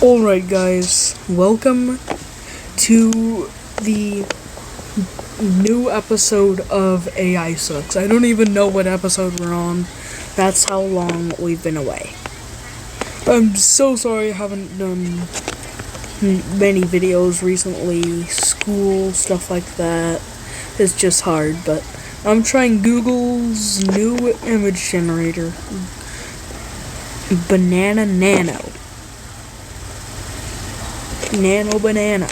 Alright guys, welcome to the new episode of AI Sucks. I don't even know what episode we're on. That's how long we've been away. I'm so sorry I haven't done many videos recently. School, stuff like that. It's just hard, but I'm trying Google's new image generator. Banana Nano. Nano banana.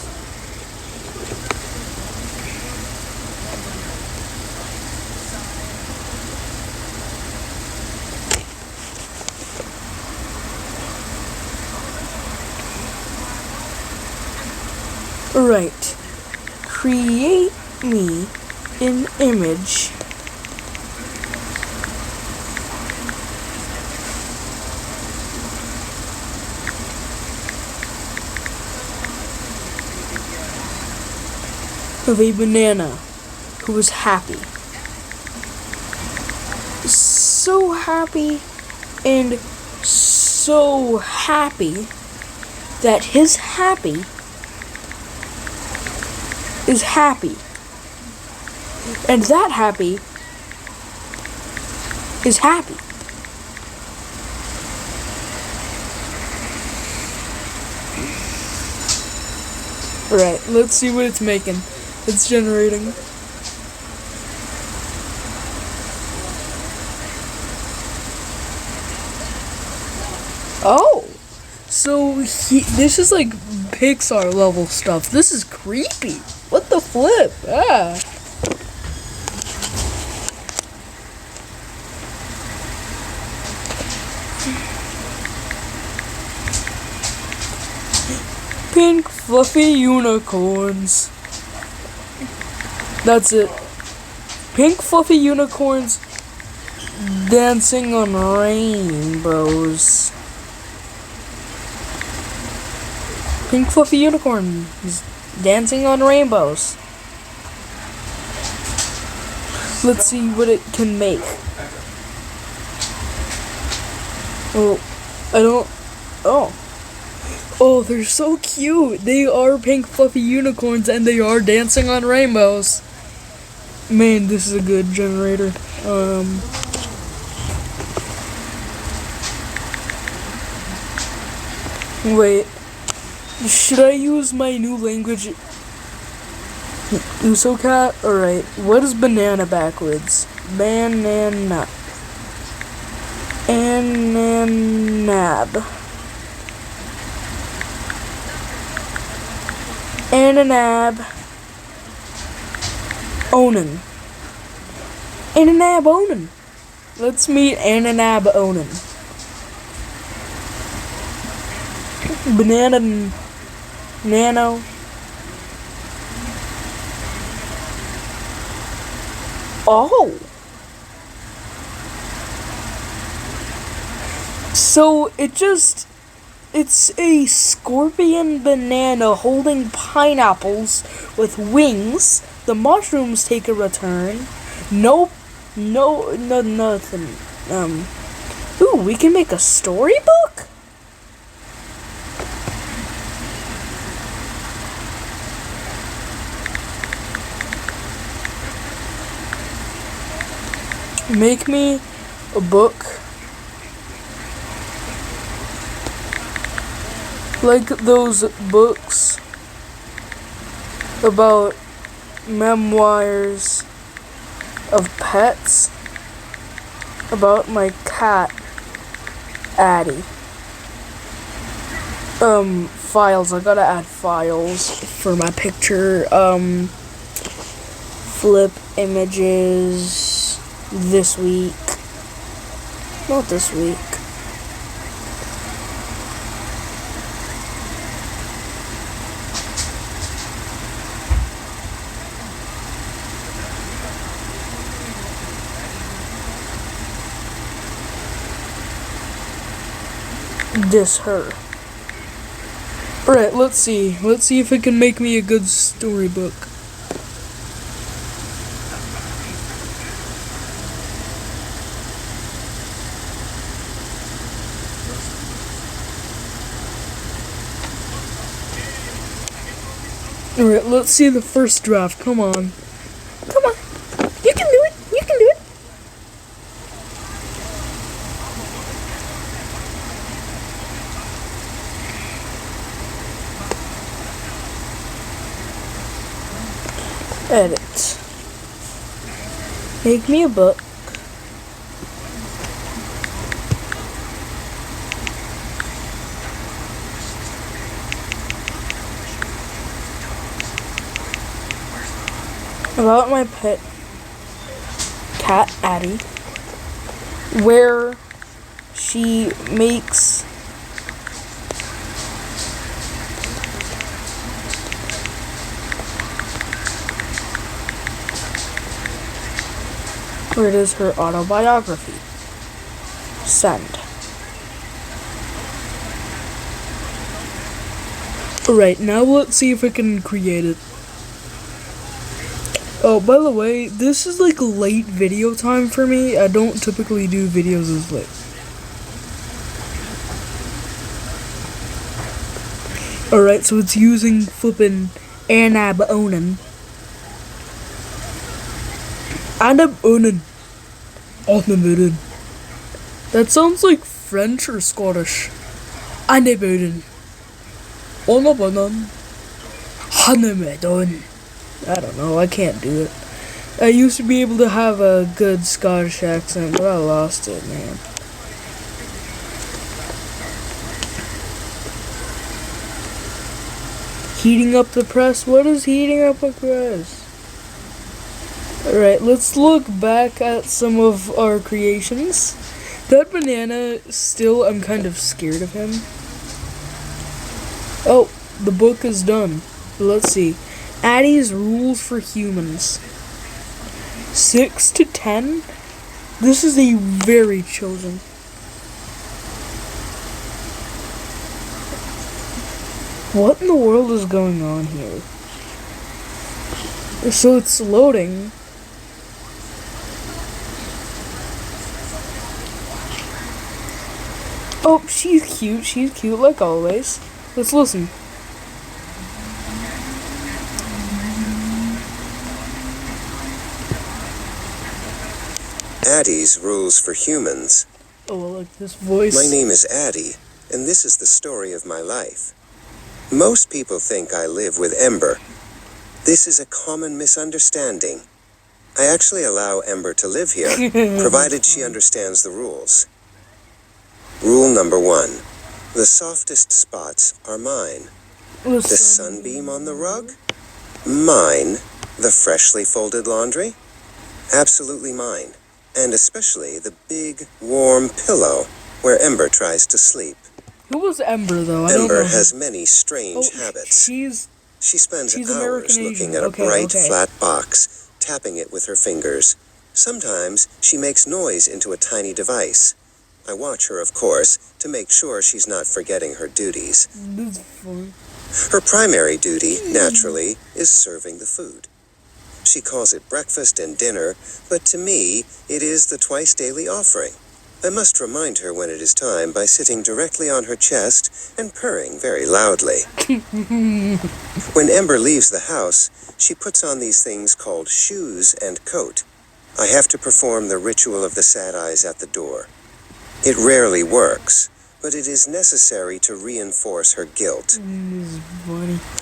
Right. Create me an image. Of a banana who was happy. So happy and so happy that his happy is happy. And that happy is happy. Right, let's see what it's making. It's generating. Oh! So, this is like Pixar level stuff. This is creepy. What the flip? Ah. Pink fluffy unicorns. That's it. Pink fluffy unicorns dancing on rainbows. Pink fluffy unicorns dancing on rainbows. Let's see what it can make. Oh, I don't. Oh. Oh, they're so cute. They are pink fluffy unicorns and they are dancing on rainbows. Man, this is a good generator. Wait. Should I use my new language? UsoCat? Alright. What is banana backwards? Banana. Ananab. Ananab. Onan. Ananab Onan. Let's meet Ananab Onan. Banana Nano. Oh. So it's a scorpion banana holding pineapples with wings. The mushrooms take a return. Nothing. Ooh, we can make a storybook? Make me a book. Like those books about memoirs of pets, about my cat, Addie. Files, I gotta add files for my picture, flip images this week, not this week. Diss her. Alright, let's see. Let's see if it can make me a good storybook. Alright, let's see the first draft. Come on. Come on. You can do it. You can do it. Edit. Make me a book. About my pet cat, Addie, where she makes where it is her autobiography. Send. Alright, now let's see if I can create it. Oh, by the way, this is like late video time for me. I don't typically do videos as late. Alright, so it's using flippin' Anabonin. Anabonin. That sounds like French or Scottish. Anabonin. Anabonin. Hanamedon. I don't know, I can't do it. I used to be able to have a good Scottish accent, but I lost it, man. Heating up the press? What is heating up a press? Alright, let's look back at some of our creations. That banana, still, I'm kind of scared of him. Oh, the book is done. Let's see. Addie's Rules for Humans. 6 to 10? This is a very chosen. What in the world is going on here? So it's loading. Oh, she's cute like always. Let's listen. Addie's Rules for Humans. Oh, I like this voice. My name is Addie, and this is the story of my life. Most people think I live with Ember. This is a common misunderstanding. I actually allow Ember to live here, provided she understands the rules. Rule number 1. The softest spots are mine. The sunbeam on the rug? Mine. The freshly folded laundry? Absolutely mine. And especially the big, warm pillow where Ember tries to sleep. Who was Ember, though? I don't know. Ember has many strange habits. She spends hours looking at a bright, flat box, tapping it with her fingers. Sometimes she makes noise into a tiny device. I watch her, of course, to make sure she's not forgetting her duties. That's funny. Her primary duty, naturally, is serving the food. She calls it breakfast and dinner, but to me, it is the twice-daily offering. I must remind her when it is time by sitting directly on her chest and purring very loudly. When Ember leaves the house, she puts on these things called shoes and coat. I have to perform the ritual of the sad eyes at the door. It rarely works, but it is necessary to reinforce her guilt.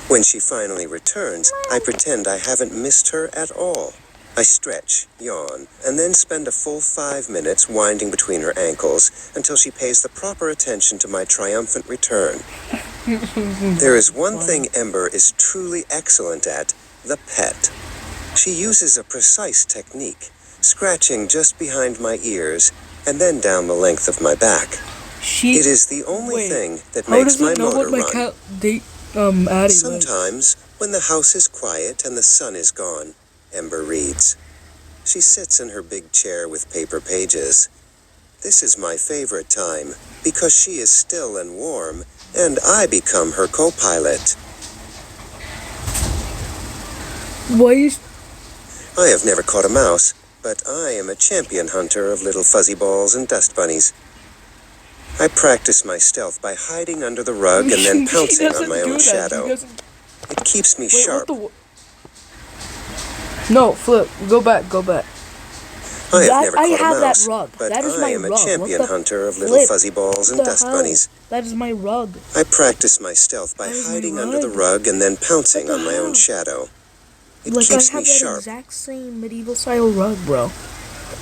When she finally returns, I pretend I haven't missed her at all. I stretch, yawn, and then spend a full 5 minutes winding between her ankles until she pays the proper attention to my triumphant return. There is one thing Ember is truly excellent at, the pet. She uses a precise technique, scratching just behind my ears and then down the length of my back. It is the only thing that makes my motor run. Sometimes, when the house is quiet and the sun is gone, Ember reads. She sits in her big chair with paper pages. This is my favorite time, because she is still and warm, and I become her co-pilot. I have never caught a mouse, but I am a champion hunter of little fuzzy balls and dust bunnies. I practice my stealth by hiding under the rug and then pouncing on my own shadow. It keeps me Wait, sharp. No, flip. Go back, go back. I have never I caught a have that mouse, rug. but That is I my am a rug. champion What the hunter of little flip? fuzzy balls and What the dust hell? bunnies. That is my rug. I practice my stealth by That is my hiding under the rug. rug and then pouncing What the on my own hell? shadow. It Like, I keeps me have that sharp. exact same medieval style rug, bro.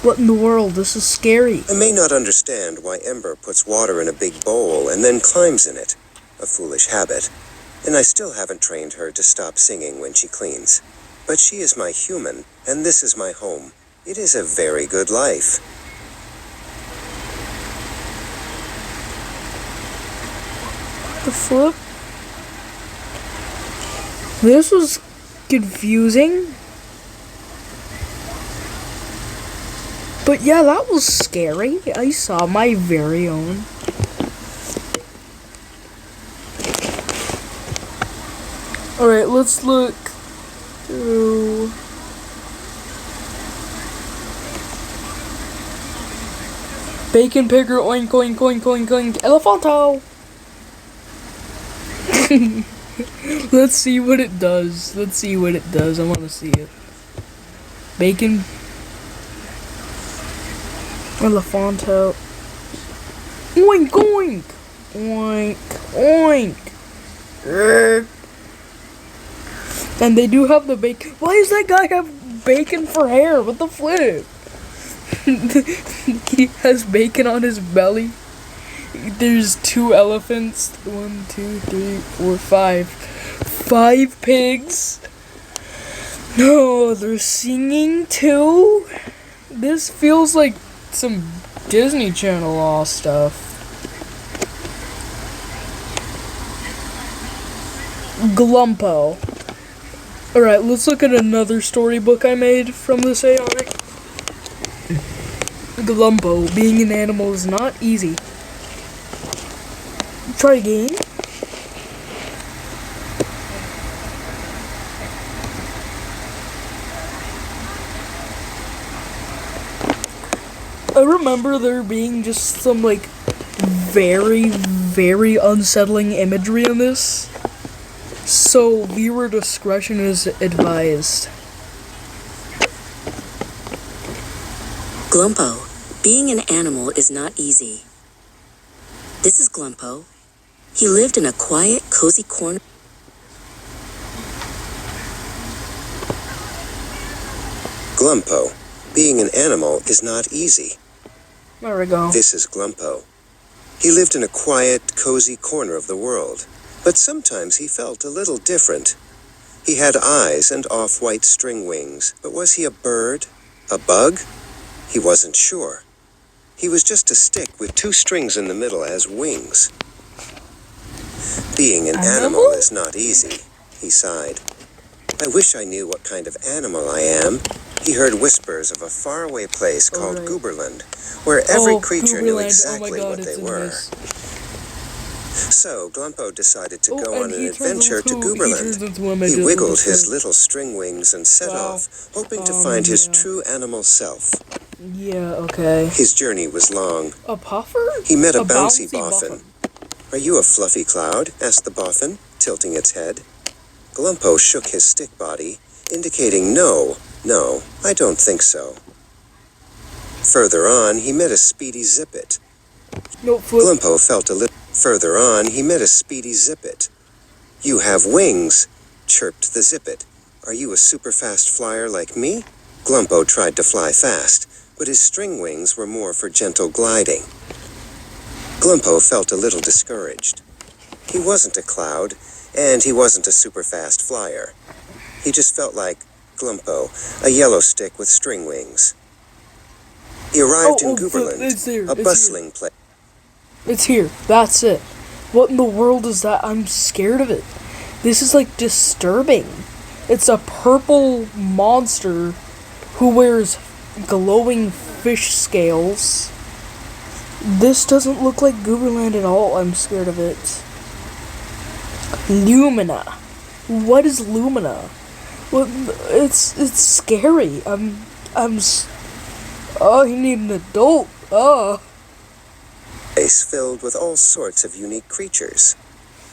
What in the world? This is scary. I may not understand why Ember puts water in a big bowl and then climbs in it. A foolish habit. And I still haven't trained her to stop singing when she cleans. But she is my human, and this is my home. It is a very good life. The flip? This was confusing. But yeah, that was scary. I saw my very own. Alright, let's look through. Bacon picker, oink, oink, oink, oink, oink, elephanto! Let's see what it does. Let's see what it does. I want to see it. Bacon. Elephanto. Oink, oink! Oink, oink! And they do have the bacon. Why does that guy have bacon for hair? What the flip? He has bacon on his belly. There's 2 elephants. 1, 2, 3, 4, 5. 5 pigs. No, they're singing too. This feels like some Disney Channel all stuff. Glumpo. Alright, let's look at another storybook I made from this AI. Glumpo, being an animal is not easy. Try again. I remember there being just some like very, very unsettling imagery in this. So viewer discretion is advised. Glumpo, being an animal is not easy. This is Glumpo. He lived in a quiet, cozy corner. Glumpo. Being an animal is not easy. There we go. This is Glumpo. He lived in a quiet, cozy corner of the world. But sometimes he felt a little different. He had eyes and off-white string wings, but was he a bird? A bug? He wasn't sure. He was just a stick with 2 strings in the middle as wings. Being an animal is not easy, he sighed. I wish I knew what kind of animal I am. He heard whispers of a faraway place called Gooberland, where every creature knew exactly what they were. So Glumpo decided to go on an adventure to Gooberland. He wiggled his little string wings and set off, hoping to find his true animal self. Yeah, okay. His journey was long. A puffer? He met a bouncy boffin. Are you a fluffy cloud? Asked the boffin, tilting its head. Glumpo shook his stick body, indicating no, I don't think so. Further on, he met a speedy zippet. No, flip. Glumpo felt a little. Further on, he met a speedy zippet. You have wings, chirped the zippet. Are you a super fast flyer like me? Glumpo tried to fly fast, but his string wings were more for gentle gliding. Glumpo felt a little discouraged. He wasn't a cloud, and he wasn't a super fast flyer. He just felt like Glumpo, a yellow stick with string wings. He arrived in Gooberland, a bustling place. It's here. That's it. What in the world is that? I'm scared of it. This is like disturbing. It's a purple monster who wears glowing fish scales. This doesn't look like Gooberland at all. I'm scared of it. Lumina. What is Lumina? Well, it's scary. Oh, you need an adult. Oh. Place filled with all sorts of unique creatures.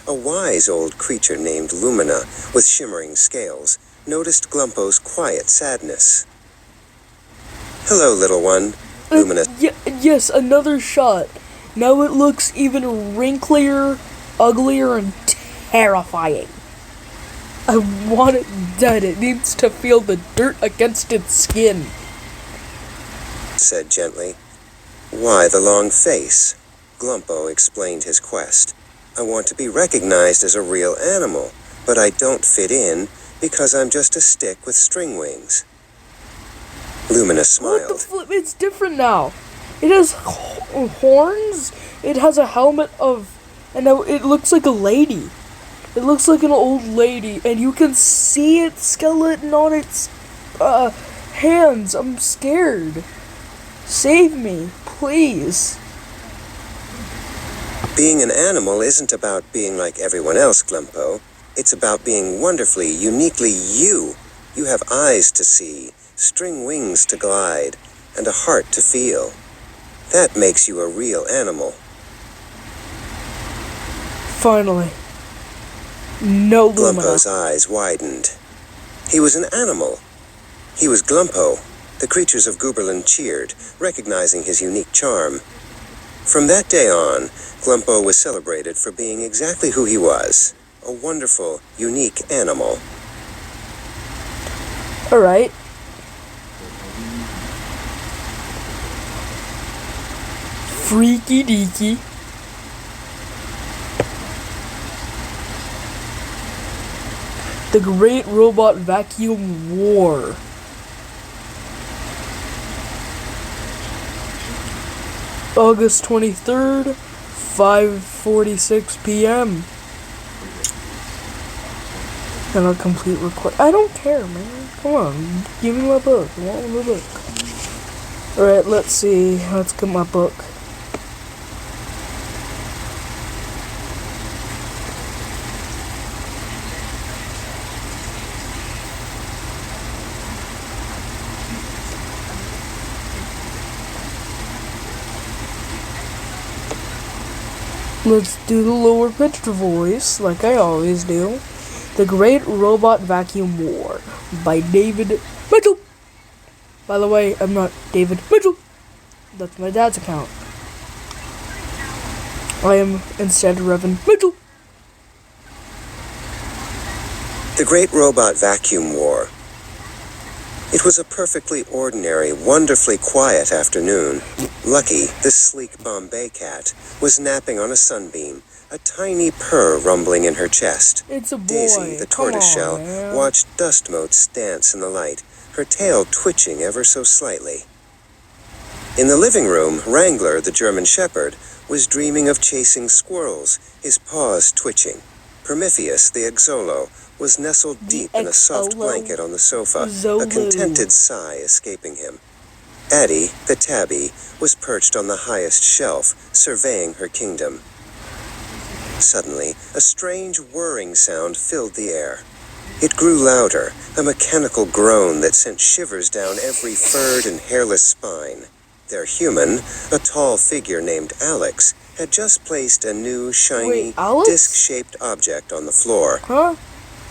A wise old creature named Lumina, with shimmering scales, noticed Glumpo's quiet sadness. "Hello, little one," Lumina. Yes, another shot. Now it looks even wrinklier, uglier, and terrifying. I want it dead. It needs to feel the dirt against its skin. Said gently. "Why the long face?" Glumpo explained his quest. "I want to be recognized as a real animal, but I don't fit in because I'm just a stick with string wings." Lumina smiled. What the flip? It's different now. It has horns. It has a helmet of, and now it looks like a lady. It looks like an old lady, and you can see its skeleton on its hands. I'm scared. Save me, please. Being an animal isn't about being like everyone else, Glumpo. It's about being wonderfully, uniquely you. You have eyes to see, string wings to glide, and a heart to feel. That makes you a real animal. Finally. No Lumina. Glumpo's eyes widened. He was an animal. He was Glumpo. The creatures of Gooberland cheered, recognizing his unique charm. From that day on, Glumpo was celebrated for being exactly who he was, a wonderful, unique animal. Alright. Freaky deaky. The Great Robot Vacuum War. August 23rd, 5:46 p.m. And a complete record. I don't care, man. Come on, give me my book. I want my book. Alright, let's see. Let's get my book. Let's do the lower pitched voice, like I always do. The Great Robot Vacuum War by David Mitchell. By the way, I'm not David Mitchell. That's my dad's account. I am instead Reverend Mitchell. The Great Robot Vacuum War. It was a perfectly ordinary, wonderfully quiet afternoon. Lucky, the sleek Bombay cat, was napping on a sunbeam, a tiny purr rumbling in her chest. It's a boy. Daisy, the tortoiseshell, watched dust motes dance in the light, her tail twitching ever so slightly. In the living room, Wrangler, the German shepherd, was dreaming of chasing squirrels, his paws twitching. Prometheus, the Exolo, was nestled deep in a soft blanket on the sofa, a contented sigh escaping him. Addie, the tabby, was perched on the highest shelf, surveying her kingdom. Suddenly, a strange whirring sound filled the air. It grew louder, a mechanical groan that sent shivers down every furred and hairless spine. Their human, a tall figure named Alex, had just placed a new, shiny, disc-shaped object on the floor. Huh?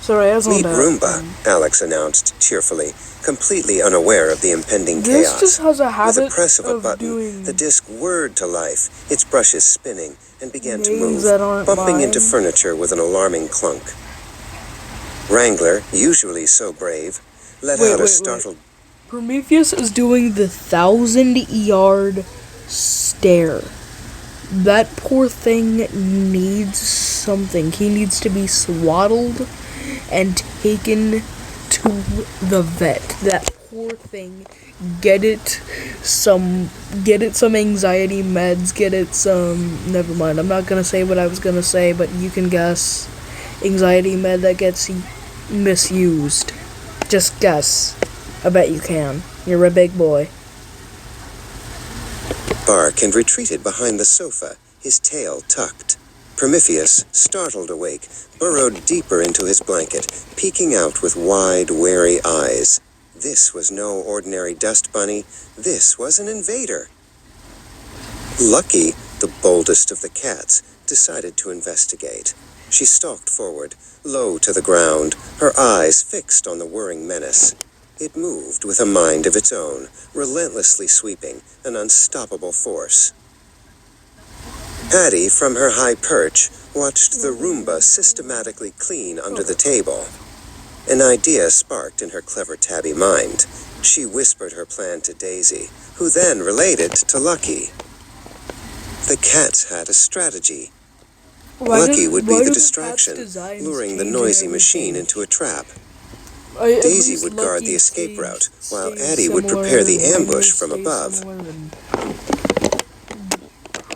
Sorry, I was on "Meet that. Roomba," Alex announced cheerfully, completely unaware of the impending This chaos. just has a habit With a press of a button, doing the disc whirred to life, its brushes spinning, and began to names move, that aren't bumping mine. into furniture with an alarming clunk. Wrangler, usually so brave, let out a startled... Prometheus is doing the 1,000-yard stare. That poor thing needs something. He needs to be swaddled and taken to the vet. That poor thing. Get it some anxiety meds. Get it some. Never mind. I'm not gonna say what I was gonna say, but you can guess. Anxiety med that gets misused. Just guess. I bet you can. You're a big boy. Bark and retreated behind the sofa, his tail tucked. Prometheus, startled awake, burrowed deeper into his blanket, peeking out with wide, wary eyes. This was no ordinary dust bunny. This was an invader. Lucky, the boldest of the cats, decided to investigate. She stalked forward, low to the ground, her eyes fixed on the whirring menace. It moved with a mind of its own, relentlessly sweeping, an unstoppable force. Patty, from her high perch, watched the Roomba systematically clean under the table. An idea sparked in her clever tabby mind. She whispered her plan to Daisy, who then relayed it to Lucky. The cats had a strategy. Lucky would be the distraction, luring the noisy machine into a trap. Daisy would guard the escape route, while Addie would prepare the ambush from above.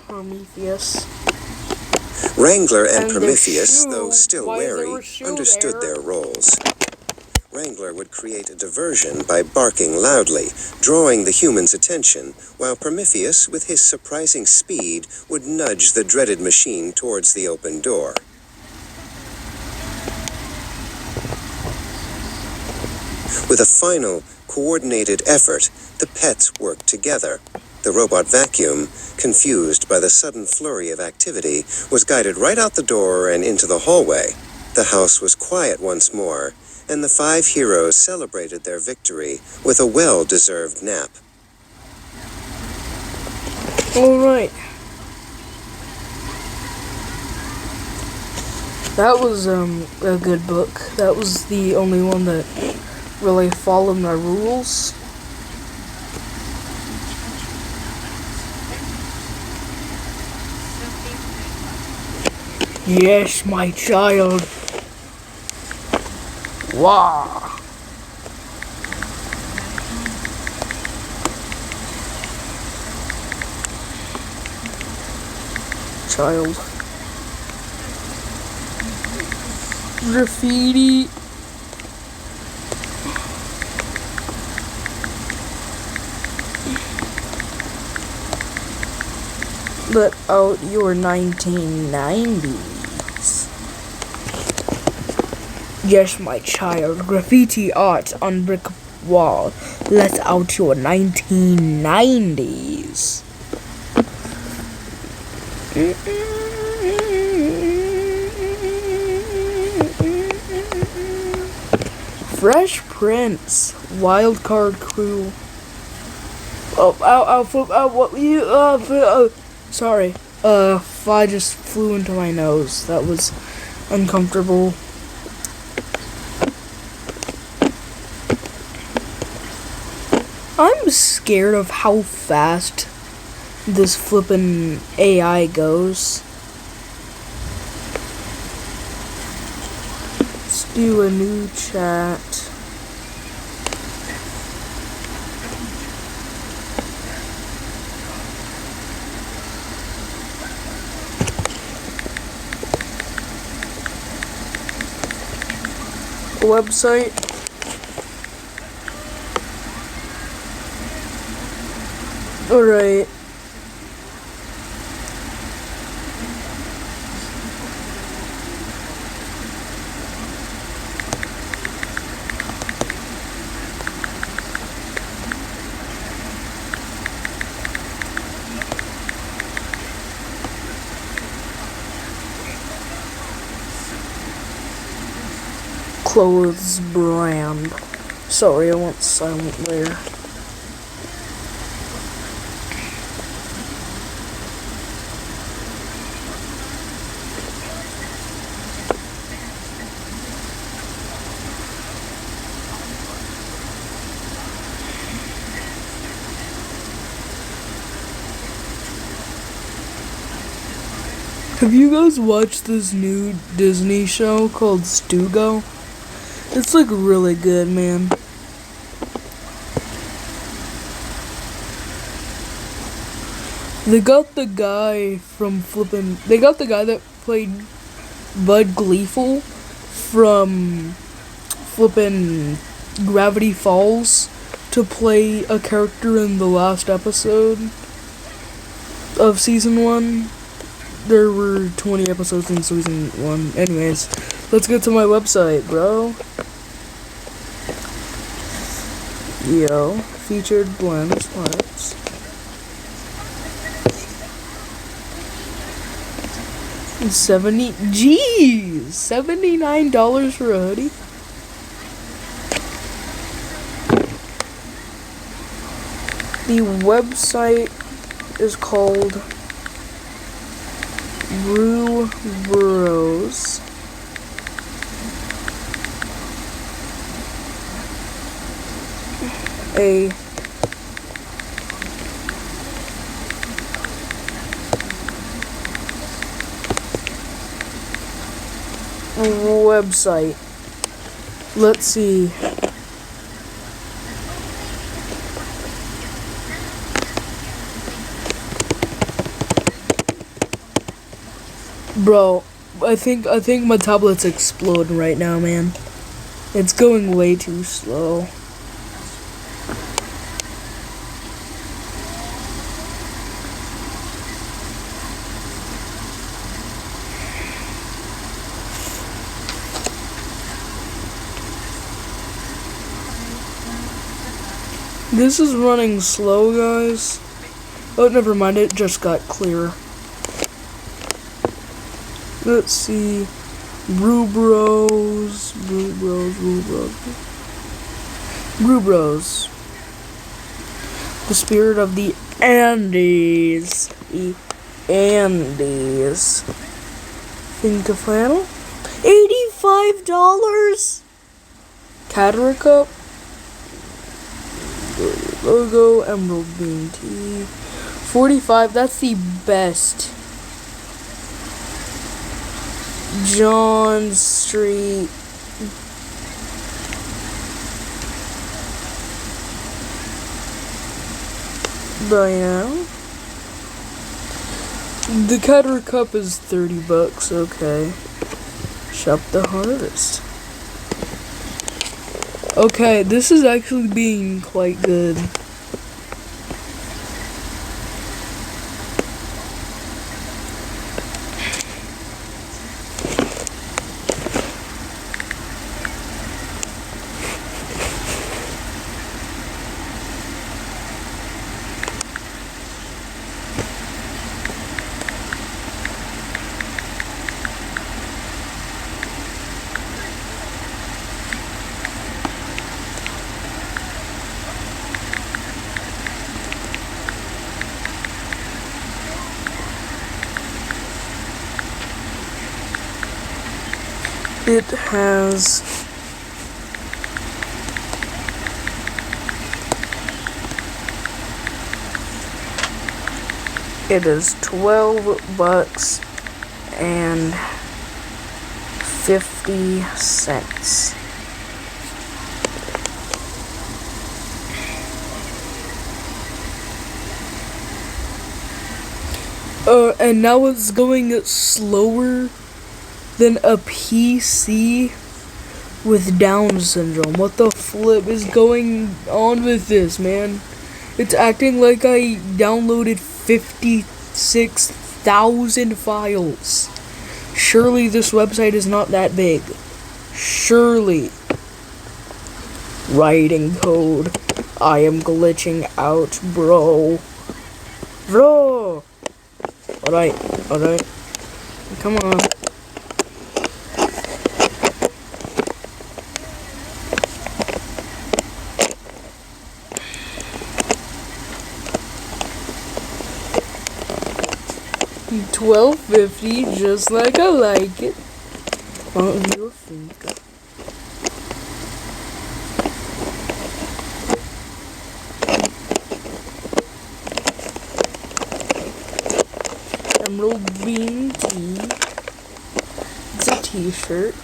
Prometheus. Wrangler and Prometheus, though still wary, understood their roles. Wrangler would create a diversion by barking loudly, drawing the human's attention, while Prometheus, with his surprising speed, would nudge the dreaded machine towards the open door. With a final, coordinated effort, the pets worked together. The robot vacuum, confused by the sudden flurry of activity, was guided right out the door and into the hallway. The house was quiet once more, and the 5 heroes celebrated their victory with a well-deserved nap. Alright. That was a good book. That was the only one that really followed my rules. Yes, my child. Wow. Child. Graffiti. Let out your 1990s. Yes, my child. Graffiti art on brick wall. Let out your 1990s. Fresh Prince. Wildcard Crew. Sorry. Fly just flew into my nose. That was uncomfortable. I'm scared of how fast this flippin' AI goes. Let's do a new chat. Website. Alright. Clothes brand. Sorry, I went silent there. Have you guys watched this new Disney show called Stugo? It's like really good, man. They got the guy from flippin'. They got the guy that played Bud Gleeful from flippin' Gravity Falls to play a character in the last episode of season 1. There were 20 episodes in season 1. Anyways, let's get to my website, bro. Yo, featured blends, parts. $79 for a hoodie. The website is called Brew Bros. A website. Let's see. Bro, I think my tablet's exploding right now, man. It's going way too slow. This is running slow, guys. Oh, never mind, it just got clearer. Let's see. Brew Bros. The spirit of the Andes. The Andes. Think of flannel? $85? Cataract cup. Logo, emerald bean tea. 45, that's the best. John Street. Diana. The cataract cup is $30, okay. Shop the Harvest. Okay, this is actually being quite good. It has it is $12 and 50 cents. And now it's going slower than a PC with Down syndrome. What the flip is going on with this, man? It's acting like I downloaded 56,000 files. Surely this website is not that big. Surely. Writing code. I am glitching out, bro. Bro! Alright. Come on. $12.50, just like I like it. On your finger. Emerald bean tea. It's a t-shirt.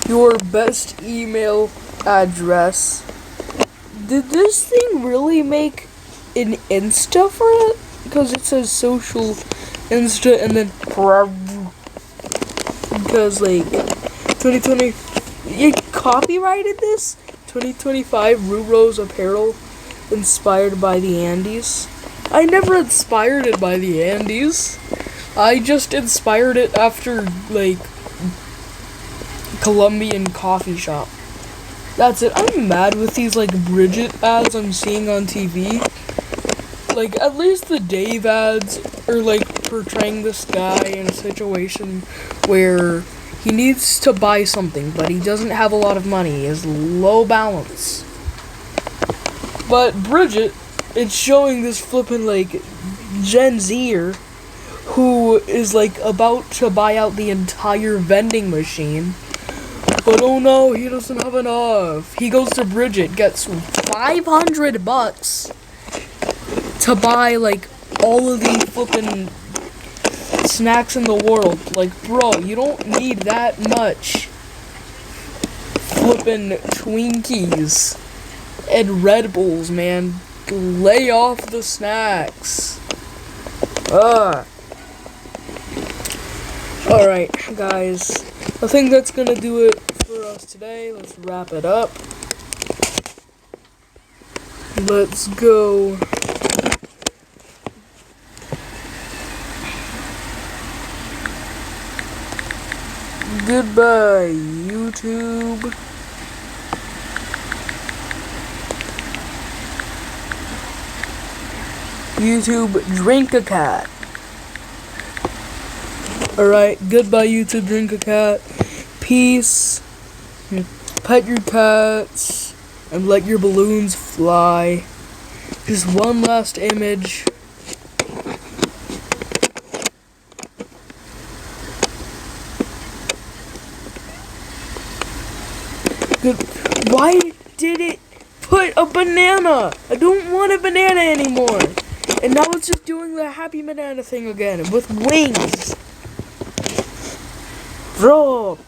Your best email address. Did this thing really make an Insta for it? Because it says social Insta and then because like 2020 it copyrighted this 2025 Rurose apparel inspired by the Andes. I never inspired it by the Andes. I just inspired it after like Colombian coffee shop. That's it. I'm mad with these like Bridget ads I'm seeing on TV. Like, at least the Dave ads are like portraying this guy in a situation where he needs to buy something, but he doesn't have a lot of money. He has low balance. But Bridget, it's showing this flippin' like Gen Zer who is like about to buy out the entire vending machine. But oh no, he doesn't have enough. He goes to Bridget, gets $500 to buy like all of the flippin' snacks in the world. Like, bro, you don't need that much flippin' Twinkies and Red Bulls, man. Lay off the snacks. Alright, guys. I think that's gonna do it for us today. Let's wrap it up. Let's go. Goodbye, YouTube. YouTube, drink a cat. Alright, goodbye, YouTube, drink a cat. Peace. Pet your cats. And let your balloons fly. Just one last image. Good. Why did it put a banana? I don't want a banana anymore. And now it's just doing the happy banana thing again with wings. Bro.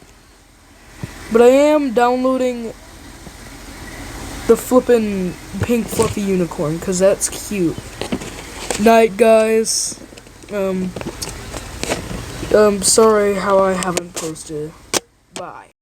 But I am downloading the flippin' pink fluffy unicorn because that's cute. Night, guys. Sorry how I haven't posted. Bye.